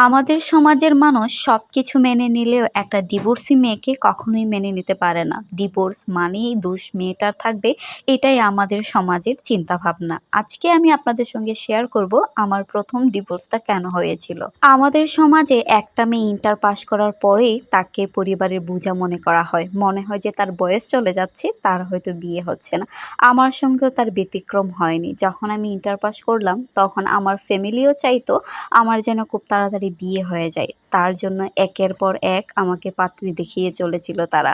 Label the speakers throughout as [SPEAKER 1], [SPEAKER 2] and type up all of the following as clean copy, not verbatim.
[SPEAKER 1] আমাদের সমাজের মানুষ সবকিছু মেনে নিলেও একটা ডিভোর্সি মেয়েকে কখনোই মেনে নিতে পারে না। ডিভোর্স মানেই দোষ মেয়েটার থাকবে, এটাই আমাদের সমাজের চিন্তাভাবনা। আজকে আমি আপনাদের সঙ্গে শেয়ার করব আমার প্রথম ডিভোর্সটা কেন হয়েছিল। আমাদের সমাজে একটা মেয়ে ইন্টার পাস করার পরেই তাকে পরিবারের বোঝা মনে করা হয়, মনে হয় যে তার বয়স চলে যাচ্ছে, তার হয়তো বিয়ে হচ্ছে না। আমার সঙ্গেও তার ব্যতিক্রম হয়নি। যখন আমি ইন্টার পাস করলাম তখন আমার ফ্যামিলিও চাইতো আমার যেন খুব তাড়াতাড়ি বিয়ে হয়ে যায়। তার জন্য একের পর এক আমাকে পাত্রী দেখিয়ে চলেছিল তারা।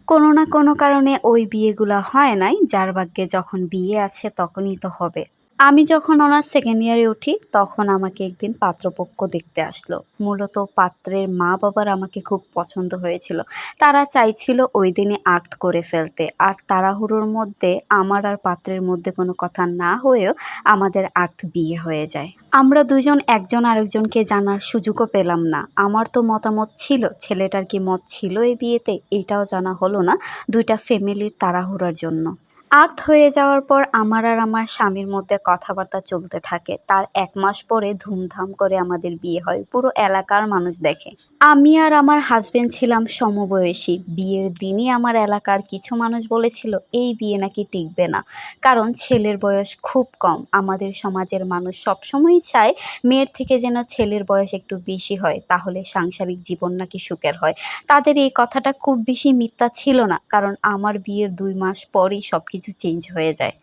[SPEAKER 1] কোনো না কোনো কারণে ওই বিয়েগুলা হয় নাই। যার ভাগ্যে যখন বিয়ে আছে তখনই তো হবে। আমি যখন অনার্স সেকেন্ড ইয়ারে উঠি তখন আমাকে একদিন পাত্রপক্ষ দেখতে আসলো। মূলত পাত্রের মা বাবার আমাকে খুব পছন্দ হয়েছিল। তারা চাইছিল ওই দিনে আক্ট করে ফেলতে, আর তাড়াহুড়োর মধ্যে আমার আর পাত্রের মধ্যে কোনো কথা না হয়েও আমাদের আক্ট বিয়ে হয়ে যায়। আমরা দুজন একজন আরেকজনকে জানার সুযোগও পেলাম না। আমার তো মতামত ছিল, ছেলেটার কি মত ছিল এই বিয়েতে এটাও জানা হলো না, দুইটা ফ্যামিলির তাড়াহুড়োর জন্য। আক্ট হয়ে যাওয়ার পর আমার আর আমার স্বামীর মধ্যে কথাবার্তা চলতে থাকে। তার ১ মাস পরে ধুমধাম করে আমাদের বিয়ে হয়, পুরো এলাকার মানুষ দেখে। আমি আর আমার হাজবেন্ড ছিলাম সমবয়সী। বিয়ের দিনই আমার এলাকার কিছু মানুষ বলেছিল এই বিয়ে নাকি টিকবে না, কারণ ছেলের বয়স খুব কম। আমাদের সমাজের মানুষ সবসময়ই চায় মেয়ের থেকে যেন ছেলের বয়স একটু বেশি হয়, তাহলে সাংসারিক জীবন নাকি সুখের হয়। তাদের এই কথাটা খুব বেশি মিথ্যা ছিল না, কারণ আমার বিয়ের ২ মাস পরেই সবকিছু চেঞ্জ হয়ে যায়।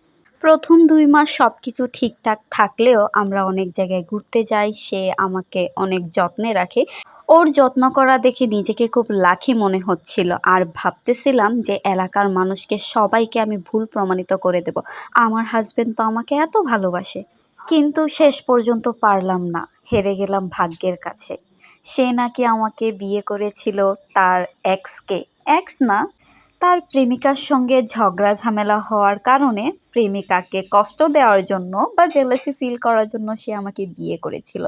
[SPEAKER 1] প্রথম ২ মাস সবকিছু ঠিকঠাক থাকলেও আমরা অনেক জায়গায় ঘুরতে যাই, সে আমাকে অনেক যত্নে রাখে। ওর যত্ন করা দেখে নিজেকে খুব লাকি মনে হচ্ছিল, আর ভাবতেছিলাম যে এলাকার মানুষকে সবাইকে আমি ভুল প্রমাণিত করে দেব, আমার হাজবেন্ড তো আমাকে এত ভালোবাসে। কিন্তু শেষ পর্যন্ত পারলাম না, হেরে গেলাম ভাগ্যের কাছে। সে নাকি আমাকে বিয়ে করেছিল তার এক্সকে, এক্স না, তার প্রেমিকার সঙ্গে ঝগড়া ঝামেলা হওয়ার কারণে প্রেমিকাকে কষ্ট দেওয়ার জন্য বা জেলাসি ফিল করার জন্য সে আমাকে বিয়ে করেছিল।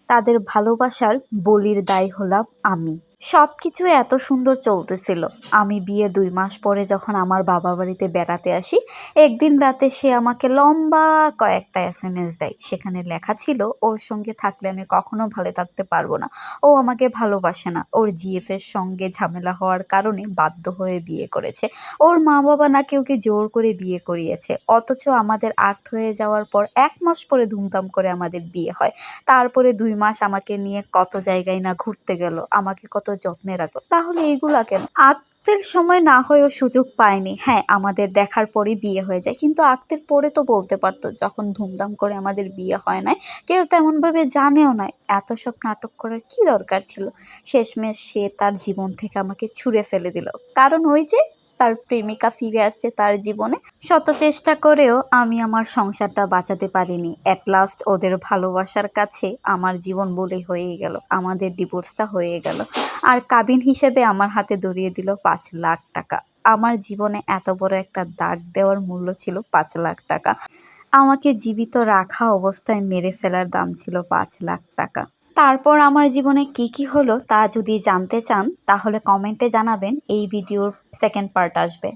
[SPEAKER 1] তাদের ভালোবাসার বলির দায় হলাম আমি। সবকিছু এত সুন্দর চলতেছিল। আমি বিয়ে ২ মাস পরে যখন আমার বাবার বাড়িতে বেড়াতে আসি, একদিন রাতে সে আমাকে লম্বা কয়েকটা এসএমএস দেয়। সেখানে লেখা ছিল ওর সঙ্গে থাকলে আমি কখনো ভালো থাকতে পারবো না। ও আমাকে ভালোবাসে না। ওর জিএফ এর সঙ্গে ঝামেলা হওয়ার কারণে বাধ্য হয়ে বিয়ে করেছে। ওর মা-বাবা নাকি ওকে জোর করে বিয়ে করিয়েছে। অথচ আমাদের আক্ট হয়ে যাওয়ার পর ১ মাস পরে ধুমধাম করে আমাদের বিয়ে হয়। তারপরে ২ মাস আমাকে নিয়ে কত জায়গায় না ঘুরতে গেল, আমাকে কত যত্নে রাখলো। তাহলে এগুলা কেন? আক্তের সময় না হয়েও সুযোগ পায়নি। হ্যাঁ, আমাদের দেখার পরেই বিয়ে হয়ে যায়। কিন্তু আক্তের পরে তো বলতে পারতো, যখন ধুমধাম করে আমাদের বিয়ে হয় নাই, কেউ তেমনভাবে জানেও না। এত সব নাটক করার কি দরকার ছিল? শেষমেশ সে তার জীবন থেকে আমাকে ছুঁড়ে ফেলে দিল। কারণ ওই যে তার প্রেমিকা ফিরে আসছে তার জীবনে। শত চেষ্টা করেও আমি আমার সংসারটা বাঁচাতে পারিনি। এট লাস্ট ওদের ভালোবাসার কাছে আমার জীবন বলি হয়েই গেল। আমাদের ডিভোর্সটা হয়ে গেল। আর কাবিন হিসেবে আমার হাতে ধরিয়ে দিল ৫,০০,০০০ টাকা। আমার জীবনে এত বড় একটা দাগ দেওয়ার মূল্য ছিল ৫,০০,০০০ টাকা। আমাকে জীবিত রাখা অবস্থায় মেরে ফেলার দাম ছিল ৫,০০,০০০ টাকা। তারপর আমার জীবনে কি কি হলো তা যদি জানতে চান তাহলে কমেন্টে জানাবেন, এই ভিডিওর সেকেন্ড পার্ট আসবে।